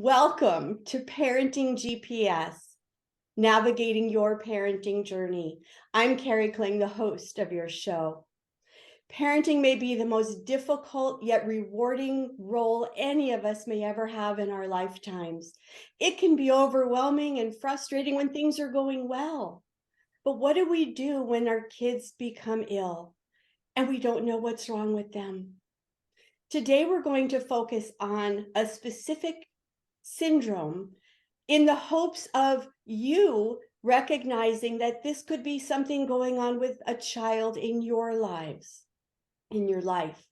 Welcome to Parenting GPS, navigating your parenting journey. I'm Kari, Kling, the host of your show. Parenting may be the most difficult yet rewarding role any of us may ever have in our lifetimes. It can be overwhelming and frustrating when things are going well. But what do we do when our kids become ill and we don't know what's wrong with them? Today, we're going to focus on a specific syndrome in the hopes of you recognizing that this could be something going on with a child in your lives, in your life.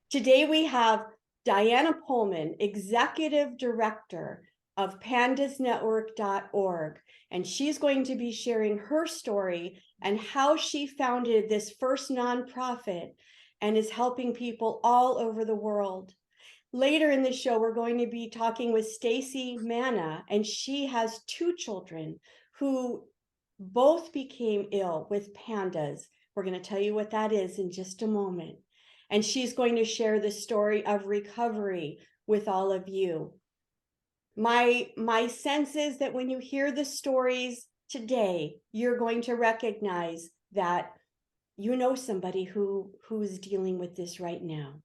Today, we have Diana Pohlman, Executive Director of pandasnetwork.org, and she's going to be sharing her story and how she founded this first nonprofit and is helping people all over the world. Later in the show, we're going to be talking with Stacie Manna, and she has two children who both became ill with pandas. We're going to tell you what that is in just a moment. And she's going to share the story of recovery with all of you. My sense is that when you hear the stories today, you're going to recognize that you know somebody who's dealing with this right now.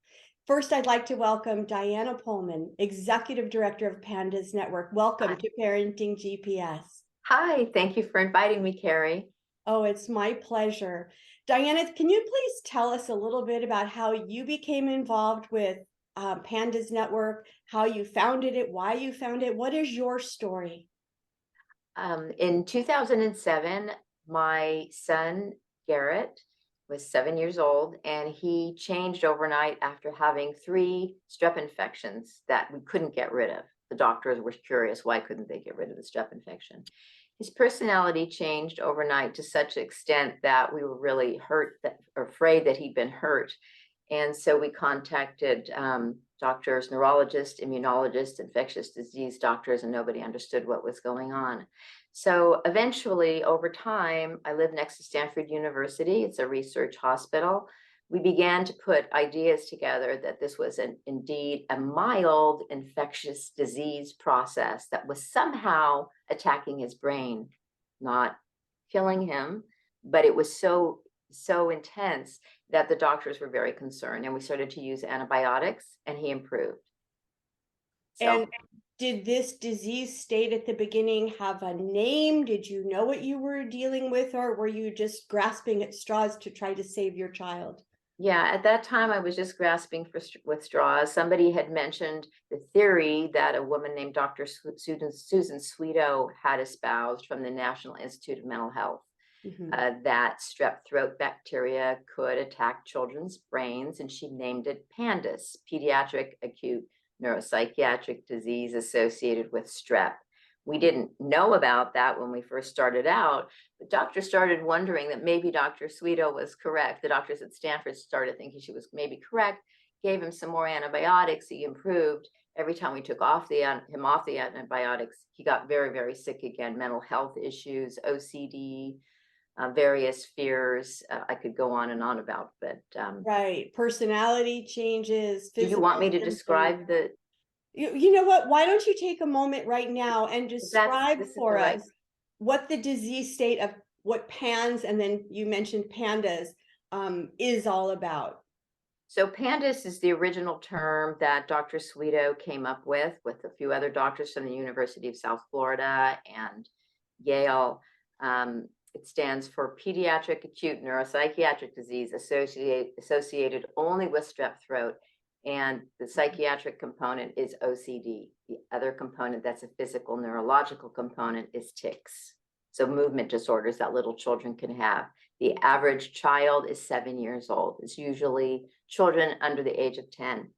First, I'd like to welcome Diana Pohlman, Executive Director of Pandas Network. Welcome to Parenting GPS. Hi, thank you for inviting me, Kari. Oh, it's my pleasure. Diana, can you please tell us a little bit about how you became involved with Pandas Network, how you founded it, why you founded it? What is your story? In 2007, my son, Garrett, was 7 years old, and he changed overnight after having 3 strep infections that we couldn't get rid of. The doctors were curious, why couldn't they get rid of the strep infection? His personality changed overnight to such an extent that we were really afraid that he'd been hurt. And so we contacted doctors, neurologists, immunologists, infectious disease doctors, and nobody understood what was going on. So eventually, over time, I live next to Stanford University. It's a research hospital. We began to put ideas together that this was indeed a mild infectious disease process that was somehow attacking his brain, not killing him, but it was so intense that the doctors were very concerned, and we started to use antibiotics, and he improved. And did this disease state at the beginning have a name? Did you know what you were dealing with, or were you just grasping at straws to try to save your child? Yeah, at that time, I was just grasping with straws. Somebody had mentioned the theory that a woman named Dr. Susan Sweeto had espoused from the National Institute of Mental Health. That strep throat bacteria could attack children's brains, and she named it PANDAS, Pediatric Acute Neuropsychiatric Disease Associated with Strep. We didn't know about that when we first started out, but doctors started wondering that maybe Dr. Sweeto was correct. The doctors at Stanford started thinking she was maybe correct, gave him some more antibiotics, he improved. Every time we took him off the antibiotics, he got very, very sick again, mental health issues, OCD, various fears. I could go on and on about, but right, personality changes. Do you want me to describe the? You know what? Why don't you take a moment right now and describe for us what the disease state of what PANS, and then you mentioned pandas, is all about. So PANDAS is the original term that Dr. Sweeto came up with a few other doctors from the University of South Florida and Yale. It stands for Pediatric Acute Neuropsychiatric Disease associated only with strep throat. And the psychiatric component is OCD. The other component that's a physical neurological component is tics. So movement disorders that little children can have. The average child is 7 years old. It's usually children under the age of 10.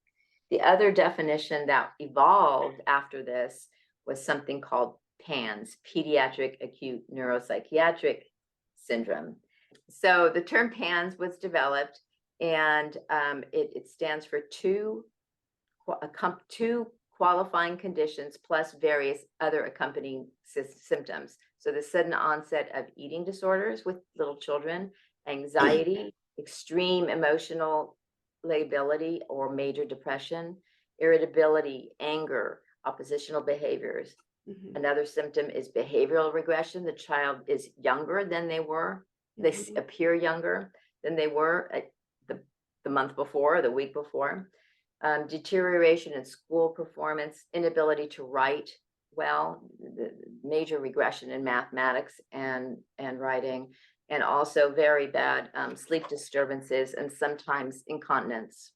The other definition that evolved after this was something called PANS, Pediatric Acute Neuropsychiatric Syndrome. So the term PANS was developed, and it stands for two qualifying conditions plus various other accompanying symptoms. So the sudden onset of eating disorders with little children, anxiety, extreme emotional lability or major depression, irritability, anger, oppositional behaviors. Mhm. Another symptom is behavioral regression. The child is younger than they were. They Mhm. appear younger than they were the month before, or the week before. Deterioration in school performance, inability to write well, the major regression in mathematics and writing, and also very bad sleep disturbances and sometimes incontinence.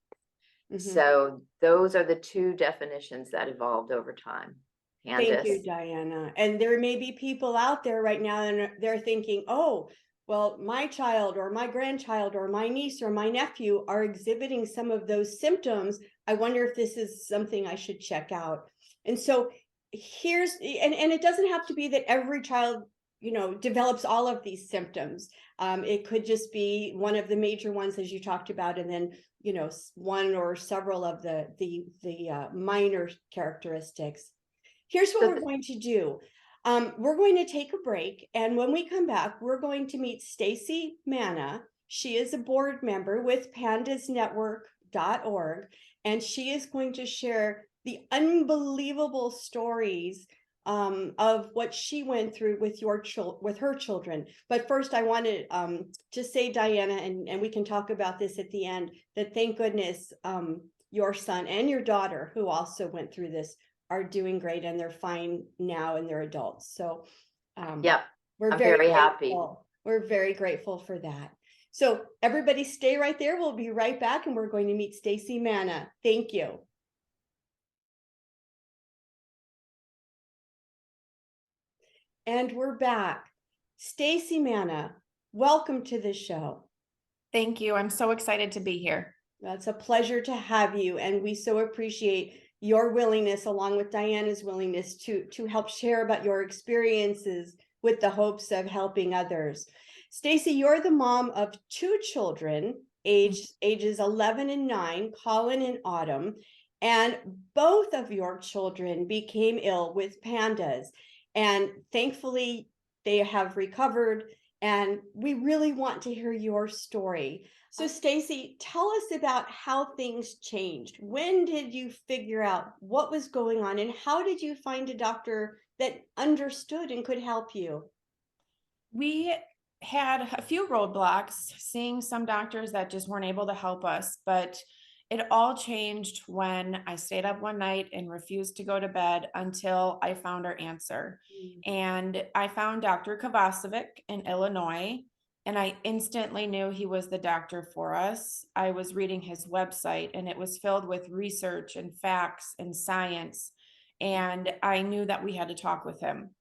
Mhm. So those are the two definitions that evolved over time. Thank you, Candace. Diana. And there may be people out there right now and they're thinking, oh, well, my child or my grandchild or my niece or my nephew are exhibiting some of those symptoms. I wonder if this is something I should check out. And so here's, and it doesn't have to be that every child, develops all of these symptoms. It could just be one of the major ones, as you talked about, and then, one or several of the minor characteristics. Here's what So we're going to do. We're going to take a break. And when we come back, we're going to meet Stacie Manna. She is a board member with pandasnetwork.org. And she is going to share the unbelievable stories of what she went through with with her children. But first, I want to say, Diana, and we can talk about this at the end, that thank goodness your son and your daughter, who also went through this, are doing great and they're fine now and they're adults. So yep, we're I'm very very happy. grateful. We're very grateful for that. So everybody stay right there. We'll be right back and we're going to meet Stacie Manna. Thank you. And we're back. Stacie Manna, welcome to the show. Thank you. I'm so excited to be here. It's a pleasure to have you, and we so appreciate your willingness, along with Diana's willingness, to help share about your experiences with the hopes of helping others. Stacie, you're the mom of two children, ages 11 and 9, Colin and Autumn, and both of your children became ill with pandas, and thankfully they have recovered, and we really want to hear your story. So Stacie, tell us about how things changed. When did you figure out what was going on, and how did you find a doctor that understood and could help you? We had a few roadblocks, seeing some doctors that just weren't able to help us, but it all changed when I stayed up one night and refused to go to bed until I found our answer. And I found Dr. Kovacevic in Illinois, and I instantly knew he was the doctor for us. I was reading his website, and it was filled with research and facts and science, and I knew that we had to talk with him.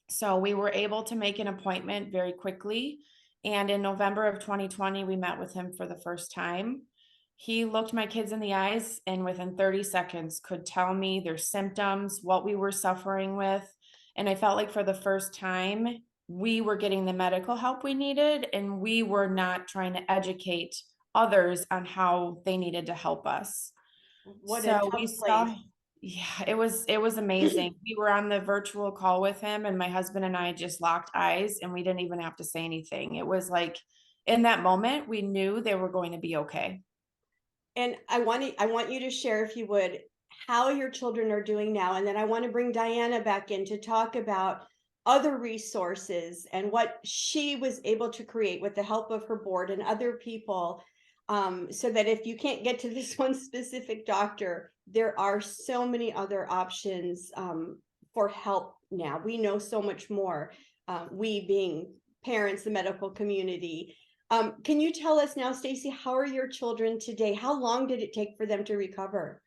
So we were able to make an appointment very quickly. And in November of 2020, we met with him for the first time. He looked my kids in the eyes and within 30 seconds could tell me their symptoms, what we were suffering with. And I felt like for the first time, we were getting the medical help we needed, and we were not trying to educate others on how they needed to help us. What a So we tough saw, place. yeah, it was amazing. We were on the virtual call with him, and my husband and I just locked eyes, and we didn't even have to say anything. It was like in that moment, we knew they were going to be okay. And I want you to share, if you would, how your children are doing now, and then I want to bring Diana back in to talk about other resources and what she was able to create with the help of her board and other people, so that if you can't get to this one specific doctor, there are so many other options for help now. We know so much more, we being parents, the medical community. Can you tell us now, Stacie, how are your children today? How long did it take for them to recover?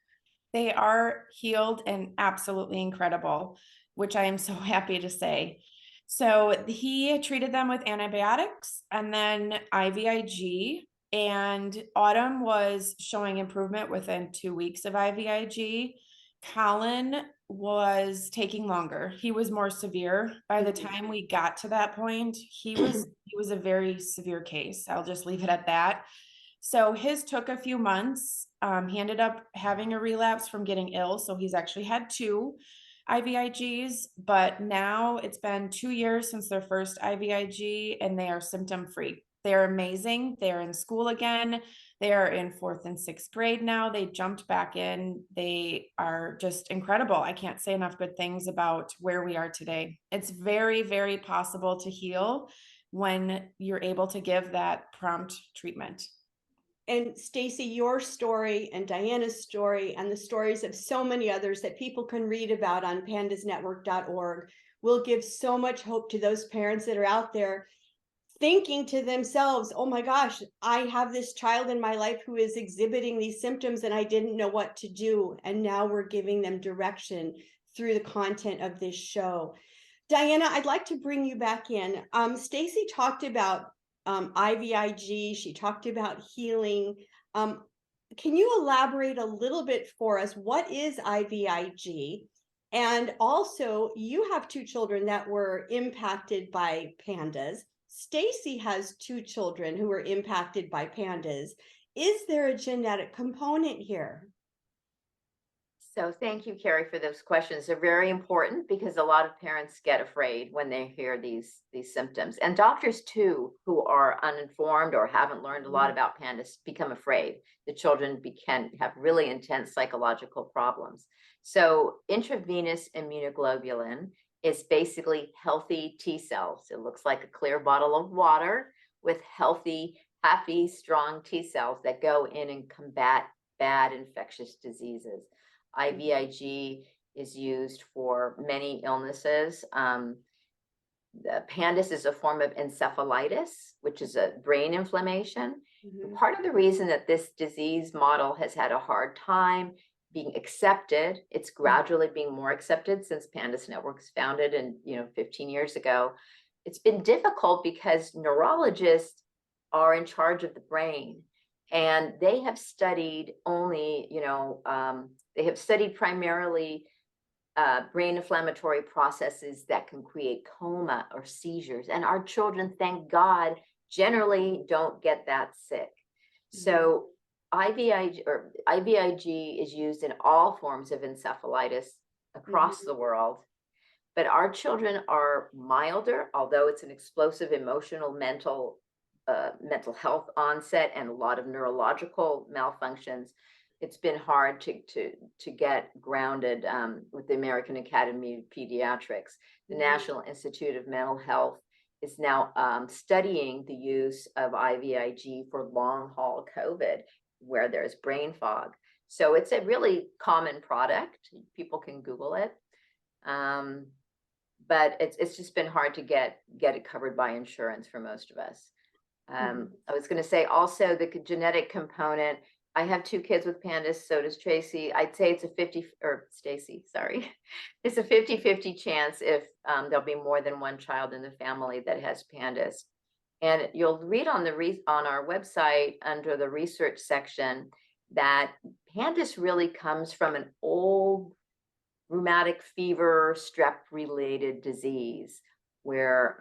They are healed and absolutely incredible, which I am so happy to say. So he treated them with antibiotics and then IVIG, and Autumn was showing improvement within 2 weeks of IVIG. Colin was taking longer. He was more severe. By the time we got to that point, he was a very severe case. I'll just leave it at that. So his took a few months. He ended up having a relapse from getting ill. So he's actually had two IVIGs, but now it's been 2 years since their first IVIG and they are symptom free. They're amazing. They're in school again. They are in 4th and 6th grade now. They jumped back in. They are just incredible. I can't say enough good things about where we are today. It's very, very possible to heal when you're able to give that prompt treatment. And Stacie, your story and Diana's story and the stories of so many others that people can read about on pandasnetwork.org will give so much hope to those parents that are out there thinking to themselves, oh my gosh, I have this child in my life who is exhibiting these symptoms and I didn't know what to do. And now we're giving them direction through the content of this show. Diana, I'd like to bring you back in. Stacie talked about IVIG. She talked about healing. Can you elaborate a little bit for us? What is IVIG? And also, you have 2 children that were impacted by pandas. Stacie has 2 children who were impacted by pandas. Is there a genetic component here? So thank you, Kari, for those questions. They're very important because a lot of parents get afraid when they hear these symptoms. And doctors too, who are uninformed or haven't learned a lot about pandas, become afraid. The children can have really intense psychological problems. So intravenous immunoglobulin is basically healthy T cells. It looks like a clear bottle of water with healthy, happy, strong T cells that go in and combat bad infectious diseases. IVIG is used for many illnesses. The pandas is a form of encephalitis, which is a brain inflammation. Part of the reason that this disease model has had a hard time being accepted, it's gradually being more accepted since Pandas Network was founded and 15 years ago. It's been difficult because neurologists are in charge of the brain. And they have studied only, they have studied primarily brain inflammatory processes that can create coma or seizures. And our children, thank God, generally don't get that sick. So IVIG is used in all forms of encephalitis across the world. But our children are milder, although it's an explosive emotional, mental health onset and a lot of neurological malfunctions. It's been hard to get grounded with the American Academy of Pediatrics. The National Institute of Mental Health is now studying the use of IVIG for long haul COVID, where there's brain fog. So it's a really common product. People can Google it. But it's just been hard to get it covered by insurance for most of us. I was going to say also the genetic component. I have 2 kids with pandas, so does Tracy. I'd say it's a Stacie, sorry. It's a 50-50 chance if there'll be more than one child in the family that has pandas. And you'll read on our website under the research section that pandas really comes from an old rheumatic fever, strep-related disease where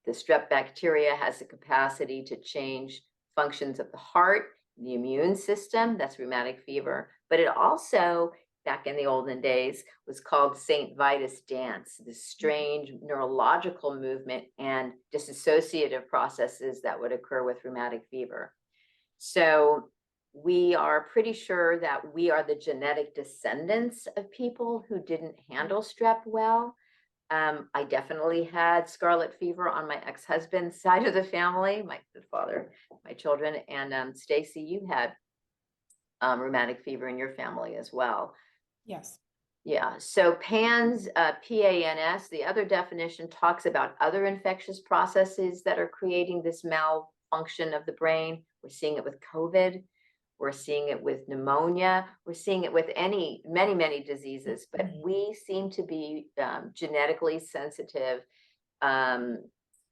the strep bacteria has the capacity to change functions of the heart, the immune system, that's rheumatic fever. But it also, back in the olden days, was called St. Vitus dance, this strange neurological movement and dissociative processes that would occur with rheumatic fever. So we are pretty sure that we are the genetic descendants of people who didn't handle strep well. I definitely had scarlet fever on my ex-husband's side of the family, the father, my children, and Stacie, you had rheumatic fever in your family as well. Yes. Yeah, so PANS, PANS, the other definition talks about other infectious processes that are creating this malfunction of the brain. We're seeing it with COVID. We're seeing it with pneumonia. We're seeing it with many diseases, but we seem to be genetically sensitive in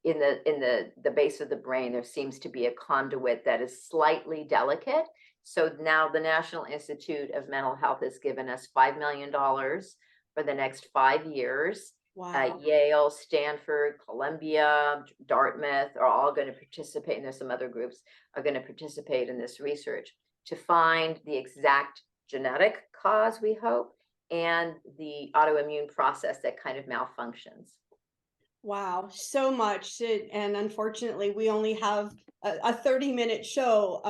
the base of the brain. There seems to be a conduit that is slightly delicate. So now the National Institute of Mental Health has given us $5 million for the next 5 years. Wow. Yale, Stanford, Columbia, Dartmouth are all going to participate, and there's some other groups are going to participate in this research to find the exact genetic cause, we hope, and the autoimmune process that kind of malfunctions. Wow, so much. And unfortunately, we only have a 30-minute show.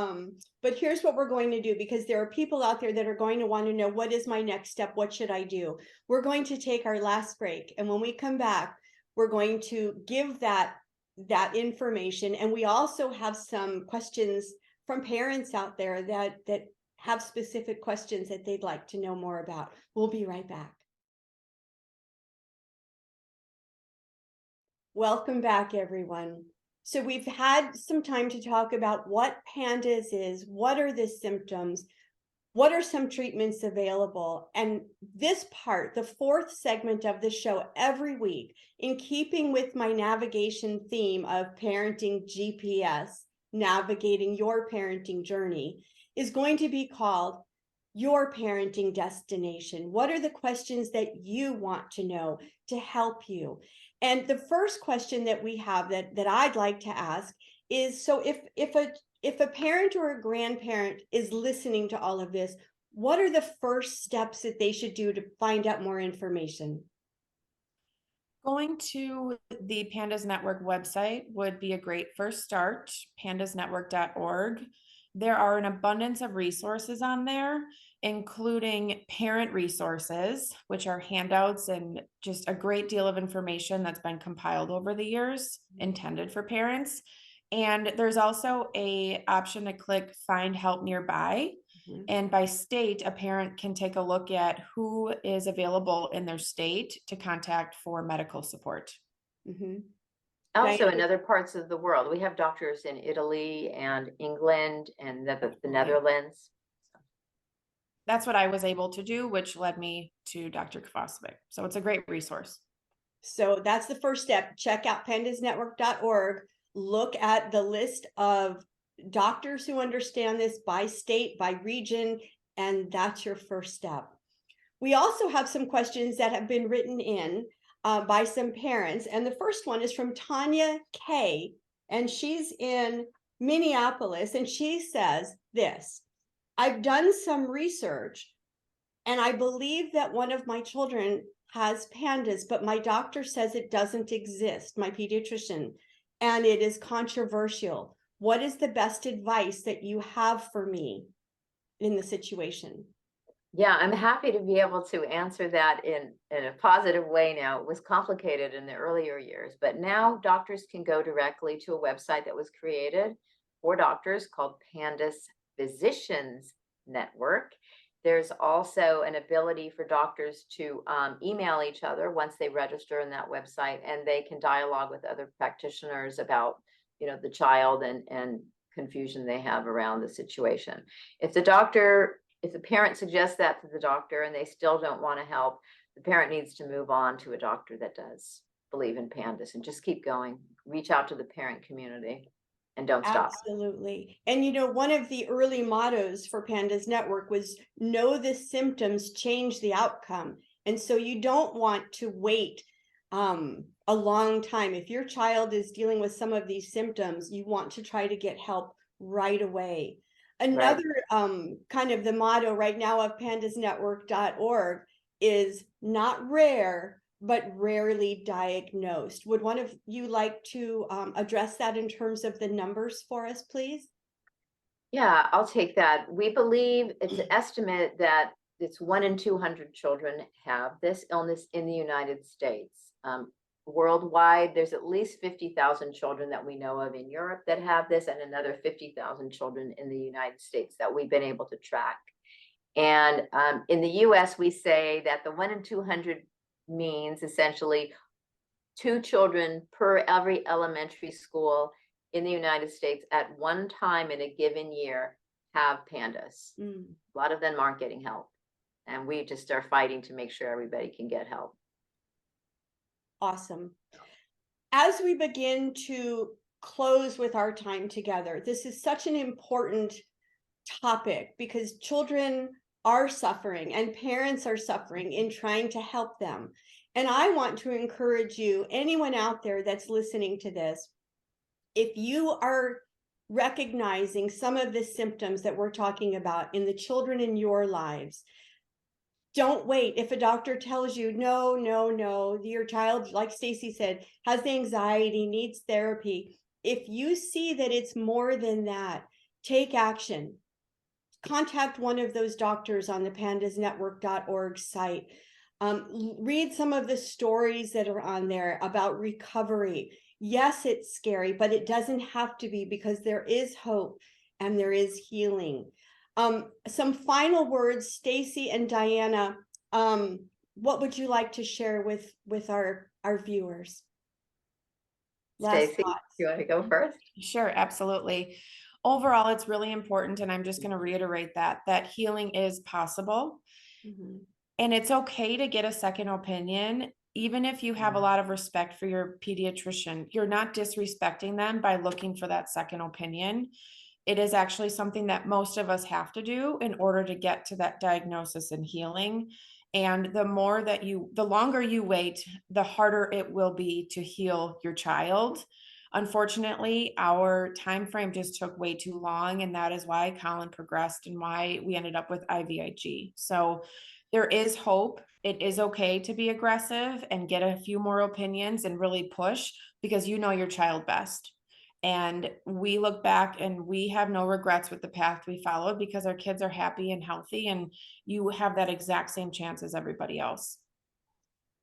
But here's what we're going to do, because there are people out there that are going to want to know, what is my next step? What should I do? We're going to take our last break. And when we come back, we're going to give that information. And we also have some questions from parents out there that have specific questions that they'd like to know more about. We'll be right back. Welcome back, everyone. So we've had some time to talk about what PANDAS is, what are the symptoms, what are some treatments available? And this part, the fourth segment of the show every week, in keeping with my navigation theme of parenting GPS, navigating your parenting journey, is going to be called Your Parenting Destination. What are the questions that you want to know to help you? And the first question that we have that I'd like to ask is, so if a parent or a grandparent is listening to all of this, what are the first steps that they should do to find out more information? Going to the Pandas Network website would be a great first start, pandasnetwork.org. There are an abundance of resources on there, including parent resources, which are handouts and just a great deal of information that's been compiled over the years, intended for parents. And there's also a option to click Find Help Nearby. Mhm. And by state, a parent can take a look at who is available in their state to contact for medical support. Mhm. Also, in Diana? other parts of the world, we have doctors in Italy and England and the Netherlands. That's what I was able to do, which led me to Dr. Kovacevic. So it's a great resource. So that's the first step. Check out pandasnetwork.org. Look at the list of doctors who understand this by state, by region, and that's your first step. We also have some questions that have been written in by some parents. And the first one is from Tanya K. And she's in Minneapolis. And she says this: I've done some research and I believe that one of my children has PANDAS, but my doctor says it doesn't exist, my pediatrician, and it is controversial. What is the best advice that you have for me in the situation? Yeah, I'm happy to be able to answer that in a positive way now. It was complicated in the earlier years, but now doctors can go directly to a website that was created for doctors called Pandas Physicians Network. There's also an ability for doctors to email each other once they register in that website, and they can dialogue with other practitioners about, the child and confusion they have around the situation. If the parent suggests that to the doctor and they still don't want to help, the parent needs to move on to a doctor that does believe in PANDAS and just keep going. Reach out to the parent community and don't stop. Absolutely. And one of the early mottos for Pandas Network was know the symptoms, change the outcome. And so you don't want to wait a long time. If your child is dealing with some of these symptoms, you want to try to get help right away. Another kind of the motto right now of pandasnetwork.org is not rare, but rarely diagnosed. Would one of you like to address that in terms of the numbers for us, please? Yeah, I'll take that. We believe it's an estimate that it's 1 in 200 children have this illness in the United States. Worldwide, there's at least 50,000 children that we know of in Europe that have this, and another 50,000 children in the United States that we've been able to track. And in the US, we say that the 1 in 200 means essentially 2 children per every elementary school in the United States at one time in a given year have PANDAS. A lot of them aren't getting help. And we just are fighting to make sure everybody can get help. Awesome. As we begin to close with our time together, this is such an important topic because children are suffering and parents are suffering in trying to help them. And I want to encourage you, anyone out there that's listening to this, if you are recognizing some of the symptoms that we're talking about in the children in your lives, Don't wait. If a doctor tells you, no, no, no, your child, like Stacie said, has anxiety, needs therapy. If you see that it's more than that, take action. Contact one of those doctors on the pandasnetwork.org site. Read some of the stories that are on there about recovery. Yes, it's scary, but it doesn't have to be, because there is hope and there is healing. Some final words, Stacie and Diana. What would you like to share with our viewers? Last Stacie, thoughts. you want to go first? Sure, absolutely. Overall, it's really important, and I'm just going to reiterate that healing is possible. Mhm. And it's okay to get a second opinion, even if you have a lot of respect for your pediatrician. You're not disrespecting them by looking for that second opinion. It is actually something that most of us have to do in order to get to that diagnosis and healing. And the longer you wait, the harder it will be to heal your child. Unfortunately, our time frame just took way too long, and that is why Colin progressed and why we ended up with IVIG. So there is hope. It is okay to be aggressive and get a few more opinions and really push, because you know your child best. And we look back and we have no regrets with the path we followed, because our kids are happy and healthy, and you have that exact same chance as everybody else.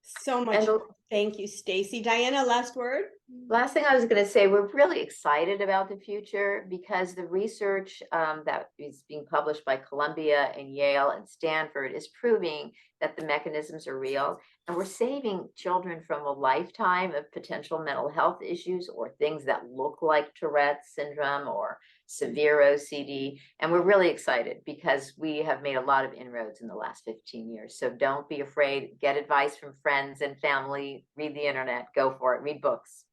So much. Thank you, Stacie. Diana, last word. Last thing I was going to say, we're really excited about the future, because the research that is being published by Columbia and Yale and Stanford is proving that the mechanisms are real, and we're saving children from a lifetime of potential mental health issues or things that look like Tourette's syndrome or severe OCD. And we're really excited because we have made a lot of inroads in the last 15 years. So don't be afraid. Get advice from friends and family. Read the internet. Go for it. Read books.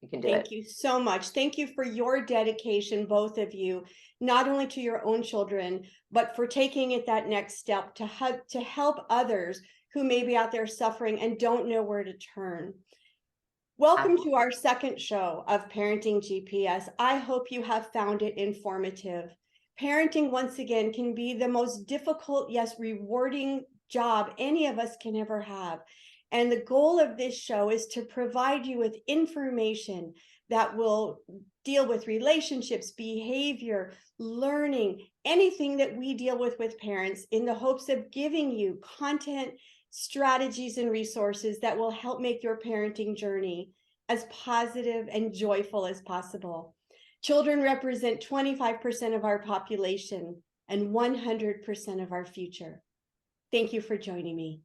You can do it. Thank you so much. Thank you for your dedication, both of you, not only to your own children, but for taking it that next step to help others who may be out there suffering and don't know where to turn. Welcome to our second show of Parenting GPS. I hope you have found it informative. Parenting, once again, can be the most difficult, yes, rewarding job any of us can ever have. And the goal of this show is to provide you with information that will deal with relationships, behavior, learning, anything that we deal with parents, in the hopes of giving you content, strategies, and resources that will help make your parenting journey as positive and joyful as possible. Children represent 25% of our population and 100% of our future. Thank you for joining me.